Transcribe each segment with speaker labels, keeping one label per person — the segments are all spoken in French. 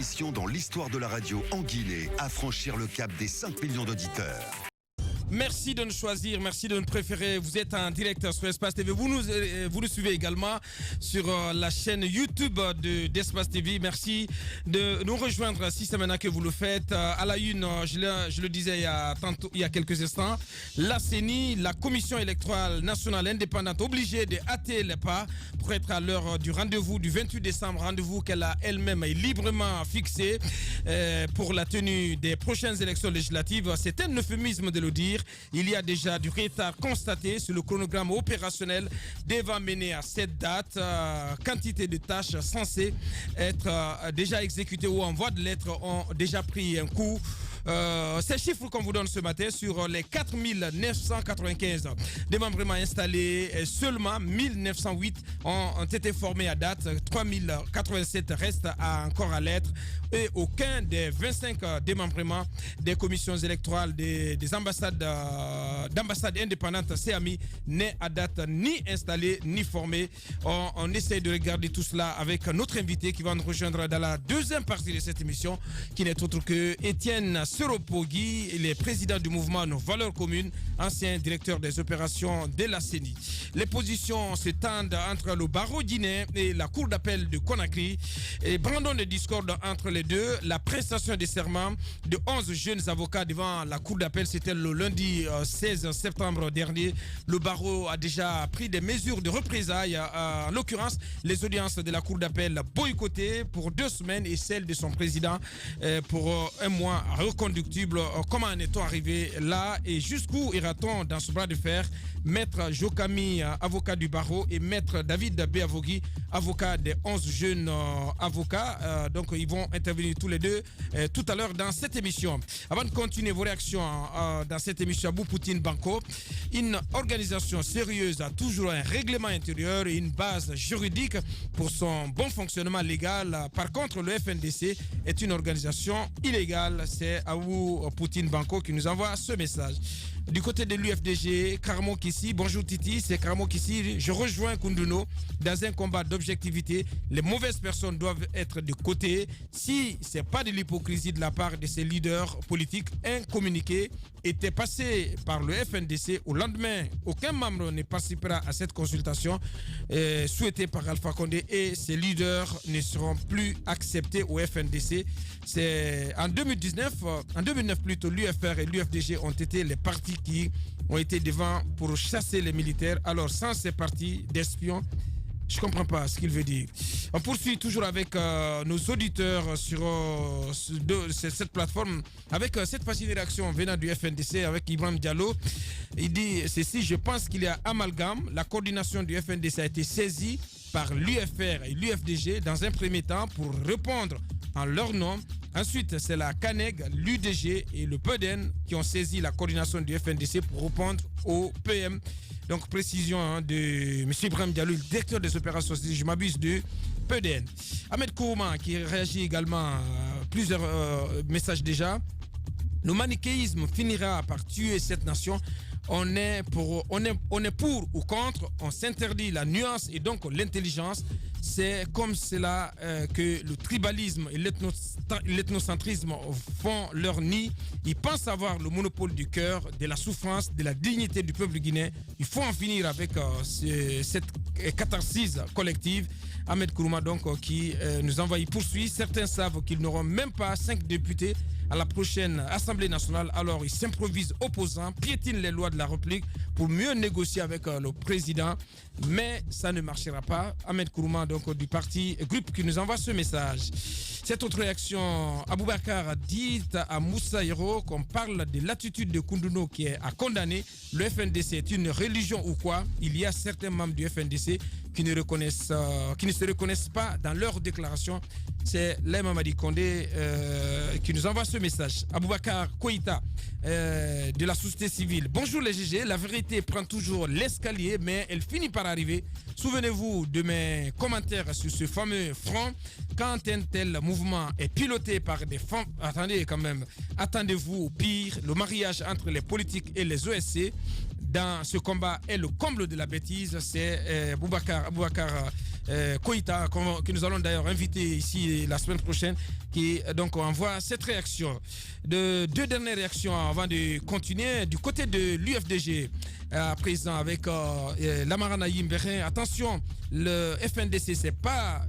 Speaker 1: émission dans l'histoire de la radio en Guinée à franchir le cap des 5 millions d'auditeurs.
Speaker 2: Merci de nous choisir, merci de nous préférer. Vous êtes en direct sur Espace TV. Vous nous suivez également sur la chaîne YouTube d'Espace TV. Merci de nous rejoindre si c'est maintenant que vous le faites. À la une, je le disais il y a quelques instants, la CENI, la Commission électorale nationale indépendante, obligée de hâter les pas pour être à l'heure du rendez-vous du 28 décembre, rendez-vous qu'elle a elle-même librement fixé pour la tenue des prochaines élections législatives. C'est un euphémisme de le dire. Il y a déjà du retard constaté sur le chronogramme opérationnel devant mener à cette date. Quantité de tâches censées être déjà exécutées ou en voie de l'être ont déjà pris un coup. Ces chiffres qu'on vous donne ce matin sur les 4995 démembrements installés, seulement 1908 ont été formés à date, 3087 restent encore à l'être et aucun des 25 démembrements des commissions électorales des ambassades d'ambassades indépendantes CAMI n'est à date ni installé ni formé. On essaie de regarder tout cela avec notre invité qui va nous rejoindre dans la deuxième partie de cette émission, qui n'est autre que Étienne Seropogui, il est président du mouvement Nos Valeurs Communes, ancien directeur des opérations de la CENI. Les positions se tendent entre le barreau guinéen et la cour d'appel de Conakry. Et brandons de discorde entre les deux. La prestation des serments de 11 jeunes avocats devant la cour d'appel, c'était le lundi 16 septembre dernier. Le barreau a déjà pris des mesures de représailles. En l'occurrence, les audiences de la cour d'appel boycottées pour 2 semaines et celle de son président pour 1 mois reconductible. Comment en est-on arrivé là et jusqu'où ira-t-on dans ce bras de fer? Maître Jokami, avocat du barreau, et Maître David Béavogui, avocat des 11 jeunes avocats. Donc ils vont intervenir tous les deux tout à l'heure dans cette émission. Avant de continuer vos réactions dans cette émission, Abou Poutine Banco, une organisation sérieuse a toujours un règlement intérieur et une base juridique pour son bon fonctionnement légal. Par contre, le FNDC est une organisation illégale. C'est Abou Poutine Banco qui nous envoie ce message. Du côté de l'UFDG, Karamo Kissi, bonjour Titi, c'est Karamo Kissi. Je rejoins Kunduno dans un combat d'objectivité. Les mauvaises personnes doivent être de côté. Si ce n'est pas de l'hypocrisie de la part de ces leaders politiques, un communiqué était passé par le FNDC. Au lendemain, aucun membre ne participera à cette consultation souhaitée par Alpha Condé et ces leaders ne seront plus acceptés au FNDC. C'est en 2009 plutôt, l'UFR et l'UFDG ont été les partis qui ont été devant pour chasser les militaires. Alors sans ces partis d'espions, je ne comprends pas ce qu'il veut dire. On poursuit toujours avec nos auditeurs sur cette plateforme, avec cette facile réaction venant du FNDC, avec Ibrahim Diallo. Il dit ceci: je pense qu'il y a amalgame. La coordination du FNDC a été saisie par l'UFR et l'UFDG dans un premier temps pour répondre en leur nom. Ensuite, c'est la CANEG, l'UDG et le PEDEN qui ont saisi la coordination du FNDC pour répondre au PM. Donc, précision de M. Ibrahim Diallo, le directeur des opérations, si je m'abuse, de PEDEN. Ahmed Kourma qui réagit également à plusieurs messages déjà. Le manichéisme finira par tuer cette nation. On est pour ou contre, on s'interdit la nuance et donc l'intelligence. C'est comme cela que le tribalisme et l'ethnocentrisme font leur nid. Ils pensent avoir le monopole du cœur, de la souffrance, de la dignité du peuple guinéen. Il faut en finir avec cette catharsis collective. Ahmed Kourouma donc qui nous envoie, il poursuit. Certains savent qu'ils n'auront même pas 5 députés à la prochaine Assemblée nationale. Alors ils s'improvisent opposants, piétinent les lois de la République pour mieux négocier avec le président. Mais ça ne marchera pas. Ahmed Kourouma donc du parti groupe qui nous envoie ce message. Cette autre réaction, Aboubakar dit à Moussa Hiro qu'on parle de l'attitude de Kunduno qui est à condamner. Le FNDC est une religion ou quoi? Il y a certains membres du FNDC qui ne se reconnaissent pas dans leur déclaration. C'est Mamadi Condé qui nous envoie ce message. Aboubakar Koïta de la société civile. Bonjour les GG, la vérité prend toujours l'escalier mais elle finit par arriver. Souvenez-vous de mes commentaires sur ce fameux front. Quand un tel mouvement est piloté par des femmes, attendez-vous au pire. Le mariage entre les politiques et les OSC dans ce combat est le comble de la bêtise. C'est Aboubakar Koïta, que nous allons d'ailleurs inviter ici la semaine prochaine, qui donc envoie cette réaction. Deux dernières réactions avant de continuer. Du côté de l'UFDG, à présent avec Lamarana Yimberin, attention, le FNDC, c'est pas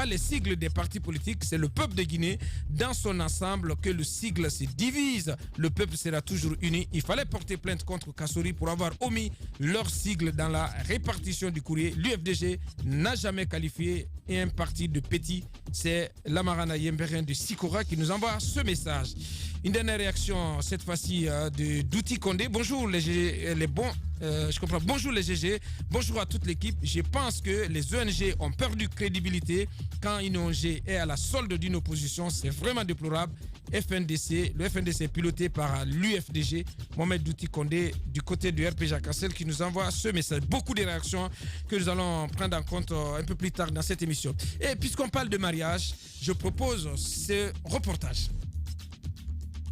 Speaker 2: les sigles des partis politiques, c'est le peuple de Guinée dans son ensemble. Que le sigle se divise, le peuple sera toujours uni. Il fallait porter plainte contre Kassori pour avoir omis leur sigle dans la répartition du courrier. L'UFDG n'a jamais qualifié un parti de petit. C'est Lamarana Yemberin de Sikora qui nous envoie ce message. Une dernière réaction, cette fois-ci de Douti Condé. Bonjour les bons. Je comprends. Bonjour les GG. Bonjour à toute l'équipe. Je pense que les ONG ont perdu crédibilité quand une ONG est à la solde d'une opposition. C'est vraiment déplorable. Le FNDC piloté par l'UFDG, Mohamed Douti Condé, du côté du RPG Kassel, qui nous envoie ce message. Beaucoup de réactions que nous allons prendre en compte un peu plus tard dans cette émission. Et puisqu'on parle de mariage, je propose ce reportage.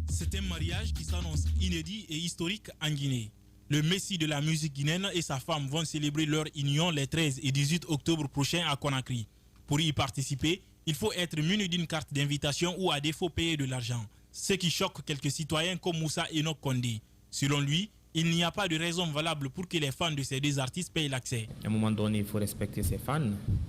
Speaker 3: C'est un mariage qui s'annonce inédit et historique en Guinée. Le messie de la musique guinéenne et sa femme vont célébrer leur union les 13 et 18 octobre prochains à Conakry. Pour y participer, il faut être muni d'une carte d'invitation ou à défaut payer de l'argent. Ce qui choque quelques citoyens comme Moussa Enoch Kondé. Selon lui, il n'y a pas de raison valable pour que les fans de ces deux artistes payent l'accès.
Speaker 4: À un moment donné, il faut respecter ses fans.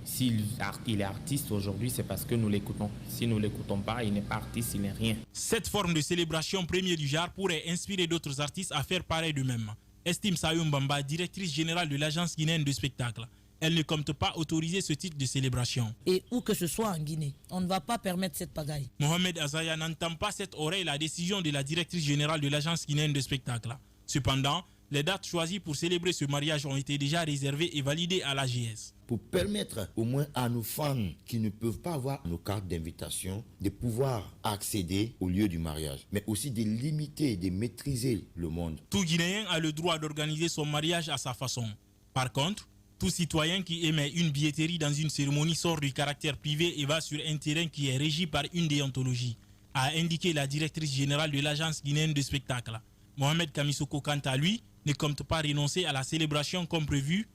Speaker 4: S'il est artiste aujourd'hui, c'est parce que nous l'écoutons. Si nous ne l'écoutons pas, il n'est pas artiste, il n'est rien.
Speaker 3: Cette forme de célébration première du genre pourrait inspirer d'autres artistes à faire pareil d'eux-mêmes, estime Sayoum Bamba, directrice générale de l'agence guinéenne de spectacle. Elle ne compte pas autoriser ce type de célébration.
Speaker 5: Et où que ce soit en Guinée, on ne va pas permettre cette pagaille.
Speaker 3: Mohamed Azaya n'entend pas cette oreille la décision de la directrice générale de l'agence guinéenne de spectacle. Cependant, les dates choisies pour célébrer ce mariage ont été déjà réservées et validées à l'AGS.
Speaker 6: Pour permettre au moins à nos fans qui ne peuvent pas avoir nos cartes d'invitation de pouvoir accéder au lieu du mariage, mais aussi de limiter, de maîtriser le monde.
Speaker 3: Tout Guinéen a le droit d'organiser son mariage à sa façon. Par contre, tout citoyen qui émet une billetterie dans une cérémonie sort du caractère privé et va sur un terrain qui est régi par une déontologie, a indiqué la directrice générale de l'agence guinéenne de spectacle. Mohamed Kamisoko, quant à lui, ne compte pas renoncer à la célébration comme prévu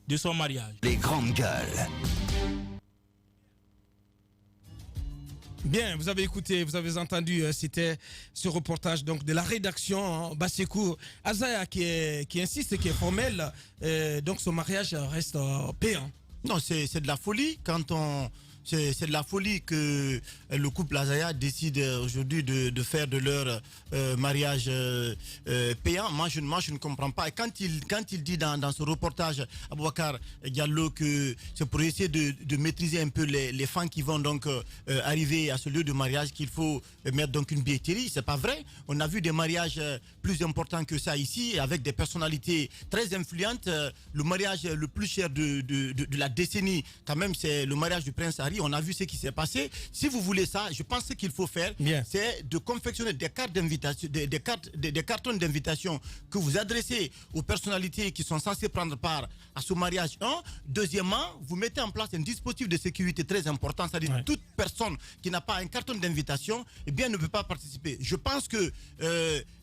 Speaker 3: de son mariage.
Speaker 1: Les grandes gueules.
Speaker 2: Bien, vous avez écouté, vous avez entendu, c'était ce reportage donc de la rédaction Bassekou Azaya qui insiste, qui est formel, donc son mariage reste payant.
Speaker 7: Non, c'est de la folie quand on... C'est de la folie que le couple Azaya décide aujourd'hui de faire de leur mariage payant. Moi, je ne comprends pas. Et quand il dit dans ce reportage, Aboubacar Diallo, que c'est pour essayer de maîtriser un peu les fans qui vont donc arriver à ce lieu de mariage qu'il faut mettre donc une billetterie, c'est pas vrai. On a vu des mariages plus importants que ça ici, avec des personnalités très influentes. Le mariage le plus cher de la décennie, quand même, c'est le mariage du prince Harry. On a vu ce qui s'est passé. Si vous voulez ça, je pense ce qu'il faut faire, c'est de confectionner des cartes d'invitation, des cartons d'invitation que vous adressez aux personnalités qui sont censées prendre part à ce mariage. Deuxièmement, vous mettez en place un dispositif de sécurité très important, c'est-à-dire toute personne qui n'a pas un carton d'invitation, eh bien, ne peut pas participer. Je pense que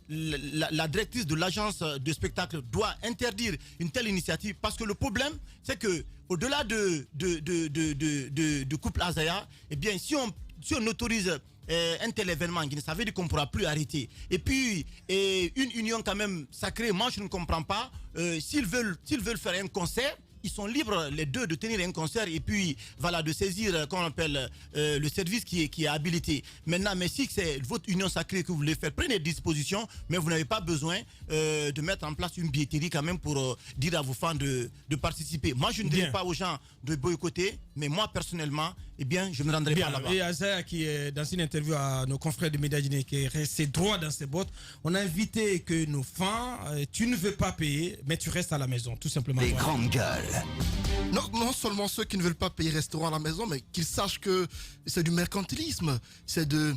Speaker 7: la directrice de l'agence de spectacle doit interdire une telle initiative, parce que le problème, c'est que au-delà de couple Azaya, eh bien, si on autorise un tel événement, ça veut dire qu'on ne pourra plus arrêter. Et puis, une union quand même sacrée, moi je ne comprends pas. S'ils veulent faire un concert, ils sont libres, les deux, de tenir un concert et puis voilà, de saisir, qu'on appelle, le service qui est habilité. Maintenant, mais si c'est votre union sacrée que vous voulez faire, prenez des dispositions, mais vous n'avez pas besoin de mettre en place une billetterie quand même pour dire à vos fans de participer. Moi, je ne dirais pas aux gens de boycotter, mais moi, personnellement, eh bien, je ne me rendrai pas là-bas.
Speaker 2: Et Azaya, qui est dans une interview à nos confrères de Média Guinée, qui est resté droit dans ses bottes, on a invité que nos fans, tu ne veux pas payer, mais tu restes à la maison, tout simplement.
Speaker 1: Les grandes gueules.
Speaker 8: Non seulement ceux qui ne veulent pas payer resteront à la maison, mais qu'ils sachent que c'est du mercantilisme, c'est de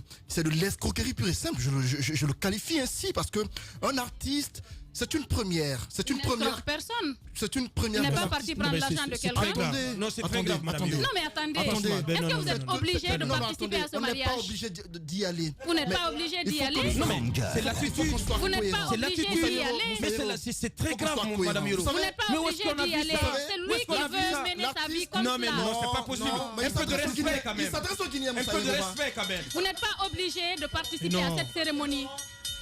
Speaker 8: l'escroquerie pure et simple. Je le qualifie ainsi parce que un artiste, c'est une première. C'est une première
Speaker 9: personne.
Speaker 8: C'est une première.
Speaker 9: Il n'est pas parti prendre l'argent de quelqu'un.
Speaker 2: Non, c'est très grave, madame.
Speaker 9: Non, mais attendez. Est-ce que vous êtes obligé de participer à ce mariage?
Speaker 8: On n'est pas obligé d'y aller.
Speaker 9: Vous n'êtes pas obligé d'y aller?
Speaker 2: Non, mais c'est l'attitude.
Speaker 9: Vous n'êtes pas obligé d'y aller.
Speaker 2: Mais c'est très grave, madame Yoro.
Speaker 9: Vous n'êtes pas obligé d'y aller. C'est lui qui veut
Speaker 2: ça.
Speaker 9: mener sa vie comme
Speaker 2: Non, mais
Speaker 9: cela.
Speaker 2: non, c'est pas possible. Un peu de respect quand même.
Speaker 8: Il s'adresse aux Guinéens,
Speaker 2: Un peu de respect quand même.
Speaker 9: Vous n'êtes pas obligé de participer
Speaker 2: Non.
Speaker 9: à cette cérémonie.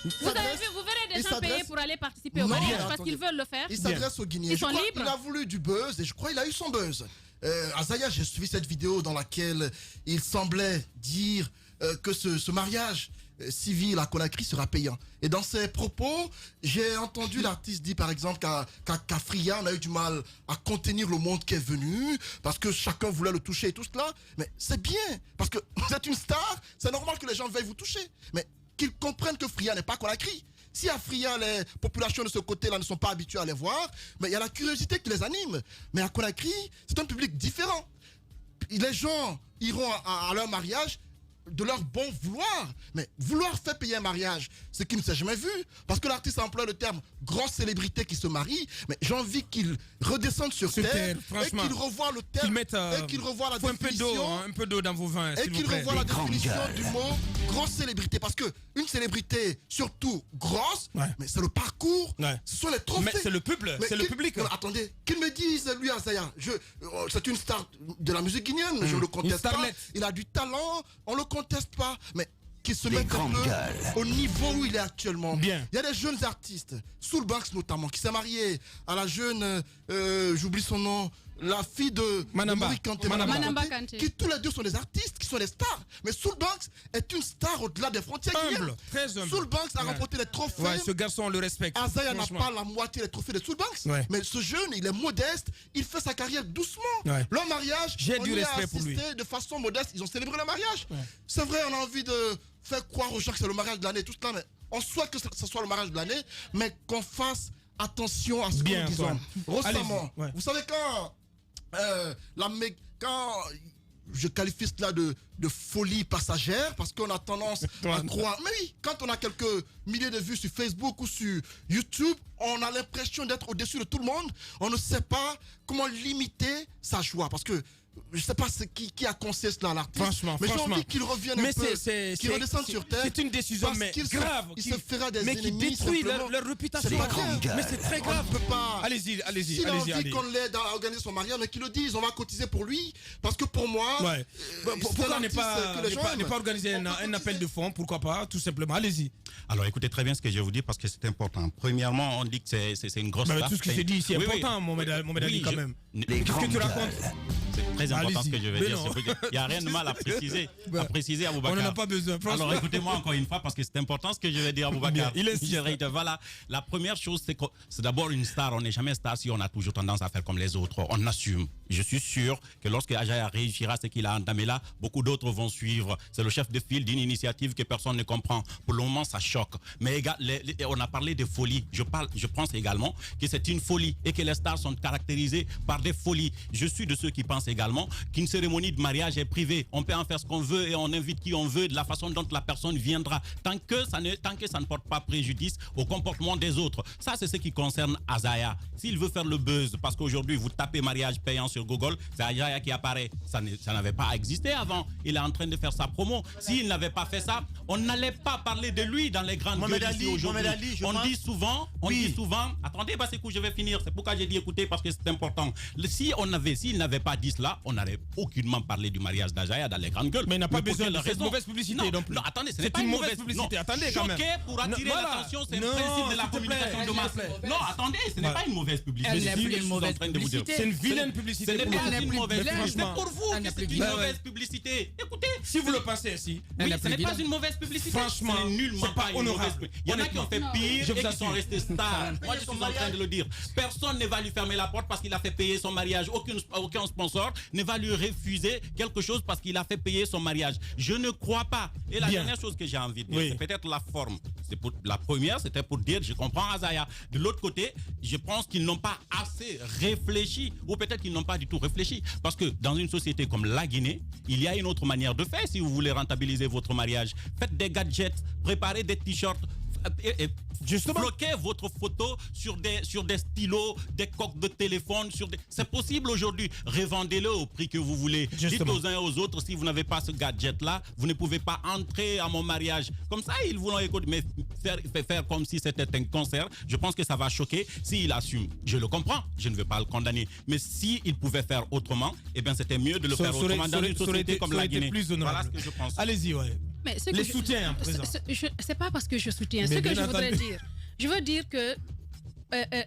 Speaker 9: Vous verrez des gens payés pour aller participer au
Speaker 8: Non,
Speaker 9: mariage
Speaker 8: mais
Speaker 9: parce
Speaker 8: attendez.
Speaker 9: qu'ils veulent le faire.
Speaker 8: Il s'adresse aux Guinéens.
Speaker 9: Ils
Speaker 8: Je
Speaker 9: sont
Speaker 8: crois
Speaker 9: libres.
Speaker 8: qu'il a voulu du buzz et je crois qu'il a eu son buzz. Azaya, j'ai suivi cette vidéo dans laquelle il semblait dire que ce mariage civil à Conakry sera payant. Et dans ses propos, j'ai entendu l'artiste dire par exemple qu'à Fria, on a eu du mal à contenir le monde qui est venu parce que chacun voulait le toucher et tout cela. Mais c'est bien, parce que vous êtes une star, c'est normal que les gens veuillent vous toucher. Mais qu'ils comprennent que Fria n'est pas Conakry. Si à Fria, les populations de ce côté-là ne sont pas habituées à les voir, mais il y a la curiosité qui les anime. Mais à Conakry, c'est un public différent. Les gens iront à leur mariage de leur bon vouloir. Mais vouloir faire payer un mariage, ce qui ne s'est jamais vu. Parce que l'artiste emploie le terme grosse célébrité qui se marie. Mais j'ai envie qu'il redescende sur terre et qu'il revoie le terme et qu'il revoie la définition.
Speaker 2: Un peu d'eau dans vos vins,
Speaker 8: Et qu'il revoie la définition du mot grosse célébrité. Parce que une célébrité, surtout grosse, mais c'est le parcours, ce sont les trophées.
Speaker 2: Mais c'est le peuple, c'est le public.
Speaker 8: Non, attendez, qu'il me dise, lui, Azaya, c'est une star de la musique guinéenne, je ne le conteste pas. Il a du talent, on le conteste pas. Mais qu'il se mette un peu au niveau où il est actuellement.
Speaker 2: Bien.
Speaker 8: Il y a des jeunes artistes, Soulbanks notamment, qui s'est marié à la jeune, j'oublie son nom, la fille de
Speaker 2: Manamba
Speaker 8: Kanté, qui tous les deux sont des artistes, qui sont des stars. Mais Soulbanks est une star au-delà des frontières guinéennes.
Speaker 2: Très humble.
Speaker 8: Soulbanks a remporté les trophées.
Speaker 2: Ouais, ce garçon, on le respecte.
Speaker 8: Azaya n'a pas la moitié des trophées de Soulbanks. Mais ce jeune, il est modeste, il fait sa carrière doucement. Leur mariage,
Speaker 2: j'ai du respect pour lui.
Speaker 8: De façon modeste, ils ont célébré le mariage. C'est vrai, on a envie de faire croire aux gens que c'est le mariage de l'année, tout cela, mais on souhaite que ce soit le mariage de l'année, mais qu'on fasse attention à ce que nous disons. Récemment, vous savez quand je qualifie cela de folie passagère parce qu'on a tendance à croire. Mais oui, quand on a quelques milliers de vues sur Facebook ou sur YouTube, on a l'impression d'être au-dessus de tout le monde. On ne sait pas comment limiter sa joie parce que je ne sais pas qui a conseillé cela à l'artiste.
Speaker 2: Franchement,
Speaker 8: mais j'ai envie qu'il revienne un peu, qu'il redescende sur terre.
Speaker 2: C'est une décision mais grave.
Speaker 8: Il se fera des
Speaker 2: mais qui détruit leur réputation. Mais c'est très grave.
Speaker 8: On ne peut pas.
Speaker 2: Allez-y.
Speaker 8: S'il a envie qu'on l'aide à organiser son mariage, mais qu'il le dise, on va cotiser pour lui. Parce que pour moi,
Speaker 2: pourquoi ne pas organiser un appel de fonds? Pourquoi pas, tout simplement. Allez-y.
Speaker 10: Alors écoutez très bien ce que je vais vous dire parce que c'est important. Premièrement, on dit que c'est une grosse star.
Speaker 2: Tout ce qui se dit, c'est important, mon médaille quand même. Qu'est-ce que tu racontes?
Speaker 10: C'est très important ce que je vais dire. Il n'y a rien de mal à préciser. À Boubacar.
Speaker 2: On n'en a pas besoin.
Speaker 10: Alors écoutez-moi encore une fois parce que c'est important ce que je vais dire à Boubacar. Voilà. La première chose, c'est d'abord une star. On n'est jamais star si on a toujours tendance à faire comme les autres. On assume. Je suis sûr que lorsque Azaya réussira ce qu'il a entamé là, beaucoup d'autres vont suivre. C'est le chef de file d'une initiative que personne ne comprend. Pour le moment, ça choque. Mais on a parlé de folie. Je pense également que c'est une folie et que les stars sont caractérisées par des folies. Je suis de ceux qui pensent également qu'une cérémonie de mariage est privée. On peut en faire ce qu'on veut et on invite qui on veut de la façon dont la personne viendra. Tant que ça ne porte pas préjudice au comportement des autres. Ça, c'est ce qui concerne Azaya. S'il veut faire le buzz, parce qu'aujourd'hui, vous tapez mariage payant sur Google, c'est Azaya qui apparaît. Ça n'avait pas existé avant. Il est en train de faire sa promo. S'il n'avait pas fait ça, on n'allait pas parler de lui dans les grandes gueules ici aujourd'hui. On dit souvent, attendez, Basekou, je vais finir. C'est pourquoi j'ai dit écoutez, parce que c'est important. S'il n'avait pas dit cela, on n'aurait aucunement parlé du mariage d'Azaya dans les grandes gueules.
Speaker 2: Mais il n'a pas besoin de cette mauvaise publicité non plus.
Speaker 10: Non, attendez, ce n'est pas une mauvaise publicité.
Speaker 2: Attendez quand même.
Speaker 10: Choqué pour attirer l'attention, c'est le principe de la communication de masse. Non, attendez, ce n'est pas une mauvaise publicité.
Speaker 2: C'est une vilaine publicité.
Speaker 10: Ce n'est pas une mauvaise publicité. C'est pour vous que c'est une mauvaise publicité. Écoutez,
Speaker 2: si vous le pensez ainsi,
Speaker 10: ce n'est pas une mauvaise publicité.
Speaker 2: Franchement,
Speaker 10: c'est nullement pas une mauvaise publicité. Il y en a qui ont fait pire et qui sont restés stars. Moi, je suis en train de le dire. Personne ne va lui fermer la porte parce qu'il a fait payer son mariage. Aucun sponsor ne va lui refuser quelque chose parce qu'il a fait payer son mariage. Je ne crois pas. Et la dernière chose que j'ai envie de dire, c'est peut-être la forme. La première, c'était pour dire, je comprends Azaya. De l'autre côté, je pense qu'ils n'ont pas assez réfléchi, ou peut-être qu'ils n'ont pas du tout réfléchi. Parce que dans une société comme la Guinée, il y a une autre manière de faire si vous voulez rentabiliser votre mariage. Faites des gadgets, préparez des t-shirts, bloquez votre photo sur des stylos, des coques de téléphone, c'est possible aujourd'hui. Revendez-le au prix que vous voulez. Dites aux uns et aux autres, si vous n'avez pas ce gadget-là, vous ne pouvez pas entrer à mon mariage. Comme ça, ils vous l'ont écouté. Mais faire comme si c'était un concert, je pense que ça va choquer. S'il assume, je le comprends, je ne veux pas le condamner. Mais s'il pouvait faire autrement, eh bien c'était mieux de le faire autrement dans une société comme la Guinée. Voilà ce que je pense.
Speaker 2: Allez-y, ouais.
Speaker 9: Mais
Speaker 2: les soutiens, présent.
Speaker 9: C'est pas parce que je soutiens. Ce que je voudrais dire, je veux dire que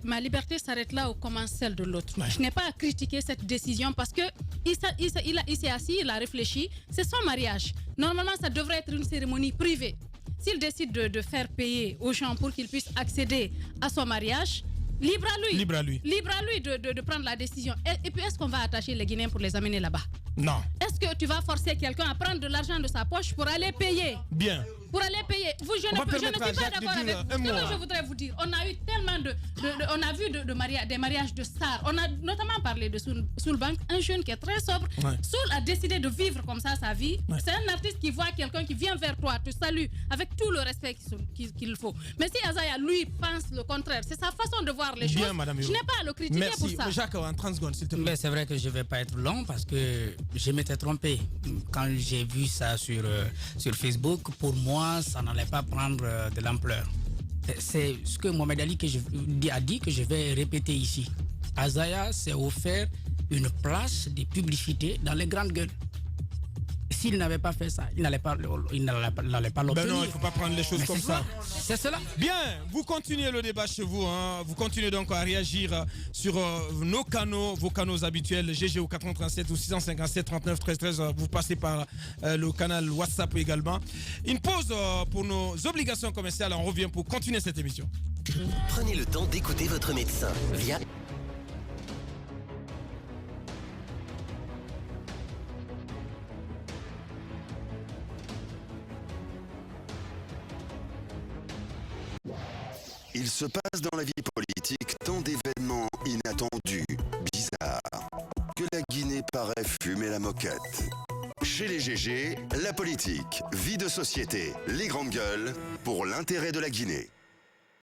Speaker 9: ma liberté s'arrête là où commence celle de l'autre. Ouais. Je n'ai pas à critiquer cette décision parce que il s'est assis, il a réfléchi. C'est son mariage. Normalement, ça devrait être une cérémonie privée. S'il décide de faire payer aux gens pour qu'ils puissent accéder à son mariage, libre à lui.
Speaker 2: Libre à lui.
Speaker 9: Libre à lui de prendre la décision. Et puis, est-ce qu'on va attacher les Guinéens pour les amener là-bas?
Speaker 2: Non.
Speaker 9: Est-ce que tu vas forcer quelqu'un à prendre de l'argent de sa poche pour aller payer?
Speaker 2: Bien.
Speaker 9: Pour aller payer. Je ne suis pas d'accord avec vous. Ce que je voudrais vous dire, on a eu tellement on a vu des mariages de stars. On a notamment parlé de Soulbank, un jeune qui est très sobre. Ouais. Soul a décidé de vivre comme ça sa vie. Ouais. C'est un artiste qui voit quelqu'un qui vient vers toi, te salue avec tout le respect qu'il faut. Mais si Azaya, lui, pense le contraire, c'est sa façon de voir les choses. Je n'ai pas à le critiquer pour ça.
Speaker 2: Merci. Jacques, en 30 secondes, s'il te plaît.
Speaker 11: C'est vrai que je ne vais pas être long parce que je m'étais trompé. Quand j'ai vu ça sur Facebook, pour moi, ça n'allait pas prendre de l'ampleur. C'est ce que Mohamed Ali a dit que je vais répéter ici. Azaya s'est offert une place de publicité dans les grandes gueules. S'il n'avait pas fait ça, il n'allait pas l'obtenir.
Speaker 2: Ben non, il ne faut pas prendre les choses comme ça.
Speaker 11: C'est cela.
Speaker 2: Bien, vous continuez le débat chez vous. Hein. Vous continuez donc à réagir sur nos canaux, vos canaux habituels, GGO 437 ou 657 39 13 13. Vous passez par le canal WhatsApp également. Une pause pour nos obligations commerciales. On revient pour continuer cette émission.
Speaker 12: Prenez le temps d'écouter votre médecin via...
Speaker 1: Il se passe dans la vie politique tant d'événements inattendus, bizarres, que la Guinée paraît fumer la moquette. Chez les GG, la politique, vie de société, les grandes gueules, pour l'intérêt de la Guinée.